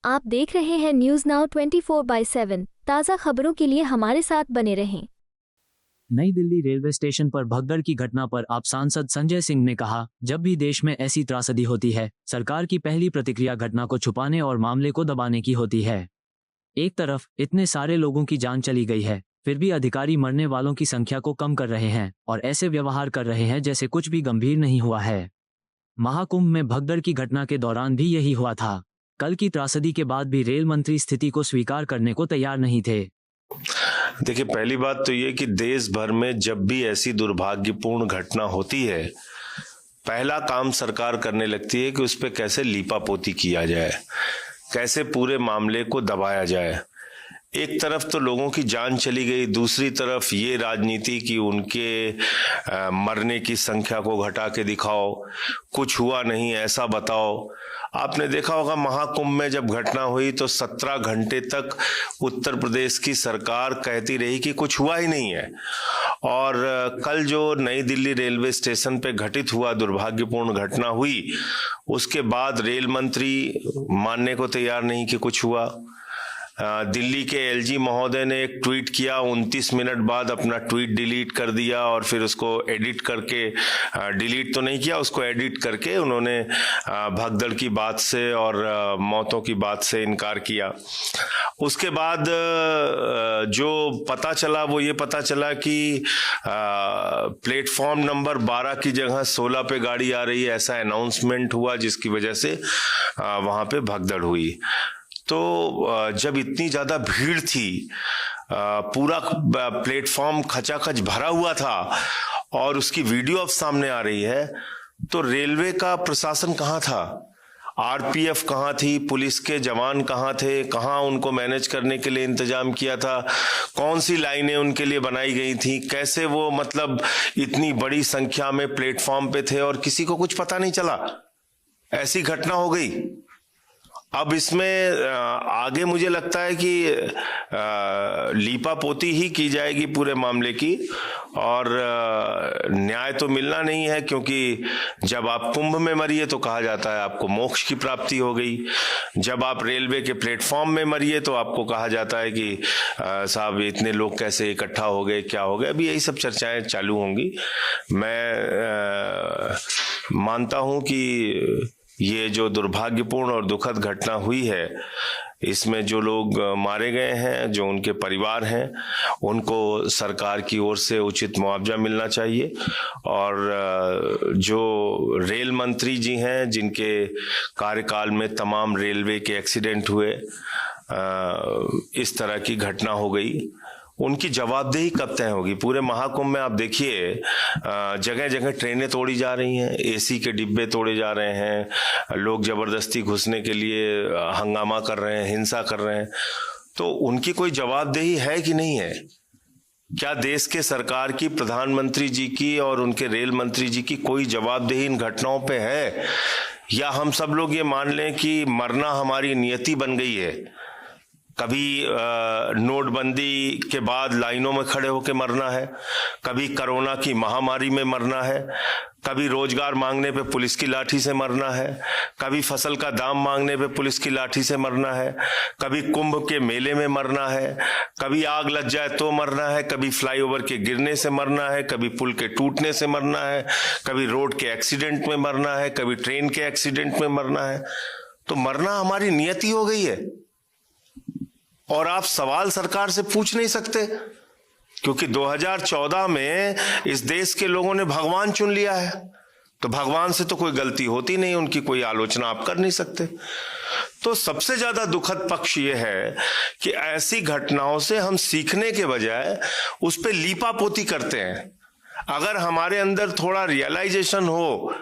आप देख रहे हैं न्यूज नाउ 24/7 ताज़ा खबरों के लिए हमारे साथ बने रहें। नई दिल्ली रेलवे स्टेशन पर भगदड़ की घटना पर आप सांसद संजय सिंह ने कहा, जब भी देश में ऐसी त्रासदी होती है, सरकार की पहली प्रतिक्रिया घटना को छुपाने और मामले को दबाने की होती है। एक तरफ इतने सारे लोगों की जान चली गई है, फिर भी अधिकारी मरने वालों की संख्या को कम कर रहे हैं और ऐसे व्यवहार कर रहे हैं जैसे कुछ भी गंभीर नहीं हुआ है। महाकुंभ में भगदड़ की घटना के दौरान भी यही हुआ था। कल की त्रासदी के बाद भी रेल मंत्री स्थिति को स्वीकार करने को तैयार नहीं थे। देखिए, पहली बात तो ये कि देश भर में जब भी ऐसी दुर्भाग्यपूर्ण घटना होती है, पहला काम सरकार करने लगती है कि उस पर कैसे लीपापोती किया जाए, कैसे पूरे मामले को दबाया जाए। एक तरफ तो लोगों की जान चली गई, दूसरी तरफ ये राजनीति कि उनके मरने की संख्या को घटा के दिखाओ, कुछ हुआ नहीं ऐसा बताओ। आपने देखा होगा महाकुंभ में जब घटना हुई तो 17 घंटे तक उत्तर प्रदेश की सरकार कहती रही कि कुछ हुआ ही नहीं है। और कल जो नई दिल्ली रेलवे स्टेशन पे घटित हुआ दुर्भाग्यपूर्ण घटना हुई, उसके बाद रेल मंत्री मानने को तैयार नहीं कि कुछ हुआ। दिल्ली के एलजी महोदय ने एक ट्वीट किया, 29 मिनट बाद अपना ट्वीट डिलीट कर दिया और फिर उसको एडिट करके, डिलीट तो नहीं किया, उसको एडिट करके उन्होंने भगदड़ की बात से और मौतों की बात से इनकार किया। उसके बाद जो पता चला वो ये पता चला कि प्लेटफॉर्म नंबर 12 की जगह 16 पे गाड़ी आ रही है, ऐसा अनाउंसमेंट हुआ, जिसकी वजह से वहां पे भगदड़ हुई। तो जब इतनी ज्यादा भीड़ थी, पूरा प्लेटफॉर्म खचाखच भरा हुआ था और उसकी वीडियो अब सामने आ रही है, तो रेलवे का प्रशासन कहाँ था? आरपीएफ कहाँ थी? पुलिस के जवान कहाँ थे? कहाँ उनको मैनेज करने के लिए इंतजाम किया था? कौन सी लाइनें उनके लिए बनाई गई थी? कैसे वो मतलब इतनी बड़ी संख्या में प्लेटफॉर्म पे थे और किसी को कुछ पता नहीं चला? ऐसी घटना हो गई। अब इसमें आगे मुझे लगता है कि लीपापोती ही की जाएगी पूरे मामले की, और न्याय तो मिलना नहीं है, क्योंकि जब आप कुंभ में मरिए तो कहा जाता है आपको मोक्ष की प्राप्ति हो गई, जब आप रेलवे के प्लेटफॉर्म में मरिए तो आपको कहा जाता है कि साहब इतने लोग कैसे इकट्ठा हो गए, क्या हो गए। अभी यही सब चर्चाएं चालू होंगी। मैं मानता हूं कि ये जो दुर्भाग्यपूर्ण और दुखद घटना हुई है, इसमें जो लोग मारे गए हैं, जो उनके परिवार हैं, उनको सरकार की ओर से उचित मुआवजा मिलना चाहिए। और जो रेल मंत्री जी हैं, जिनके कार्यकाल में तमाम रेलवे के एक्सीडेंट हुए, इस तरह की घटना हो गई, उनकी जवाबदेही कब तय होगी? पूरे महाकुंभ में आप देखिए, जगह जगह ट्रेनें तोड़ी जा रही हैं, एसी के डिब्बे तोड़े जा रहे हैं, लोग जबरदस्ती घुसने के लिए हंगामा कर रहे हैं, हिंसा कर रहे हैं। तो उनकी कोई जवाबदेही है कि नहीं है? क्या देश के सरकार की, प्रधानमंत्री जी की और उनके रेल मंत्री जी की कोई जवाबदेही इन घटनाओं पे है? या हम सब लोग ये मान लें कि मरना हमारी नियति बन गई है? कभी नोटबंदी के बाद लाइनों में खड़े होकर मरना है, कभी कोरोना की महामारी में मरना है, कभी रोजगार मांगने पे पुलिस की लाठी से मरना है, कभी फसल का दाम मांगने पे पुलिस की लाठी से मरना है, कभी कुंभ के मेले में मरना है, कभी आग लग जाए तो मरना है, कभी फ्लाईओवर के गिरने से मरना है, कभी पुल के टूटने से मरना है, कभी रोड के एक्सीडेंट में मरना है, कभी ट्रेन के एक्सीडेंट में मरना है। तो मरना हमारी नियति हो गई है और आप सवाल सरकार से पूछ नहीं सकते, क्योंकि 2014 में इस देश के लोगों ने भगवान चुन लिया है। तो भगवान से तो कोई गलती होती नहीं, उनकी कोई आलोचना आप कर नहीं सकते। तो सबसे ज्यादा दुखद पक्ष यह है कि ऐसी घटनाओं से हम सीखने के बजाय उस पर लीपापोती करते हैं। अगर हमारे अंदर थोड़ा रियलाइजेशन हो,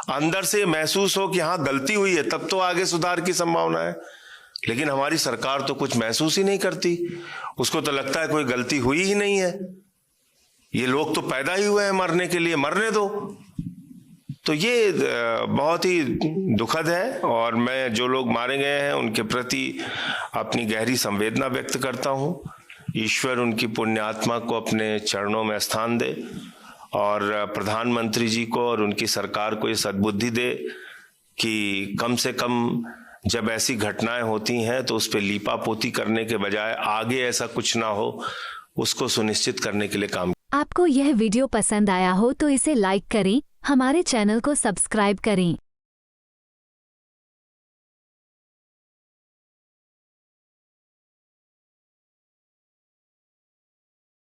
अंदर से महसूस हो कि हाँ गलती हुई है, तब तो आगे सुधार की संभावना है। लेकिन हमारी सरकार तो कुछ महसूस ही नहीं करती, उसको तो लगता है कोई गलती हुई ही नहीं है, ये लोग तो पैदा ही हुए हैं मरने के लिए, मरने दो। तो ये बहुत ही दुखद है और मैं जो लोग मारे गए हैं उनके प्रति अपनी गहरी संवेदना व्यक्त करता हूं। ईश्वर उनकी पुण्य आत्मा को अपने चरणों में स्थान दे और प्रधानमंत्री जी को और उनकी सरकार को ये सद्बुद्धि दे कि कम से कम जब ऐसी घटनाएं होती हैं तो उस पर लीपापोती करने के बजाय आगे ऐसा कुछ ना हो उसको सुनिश्चित करने के लिए काम। आपको यह वीडियो पसंद आया हो तो इसे लाइक करें, हमारे चैनल को सब्सक्राइब करें।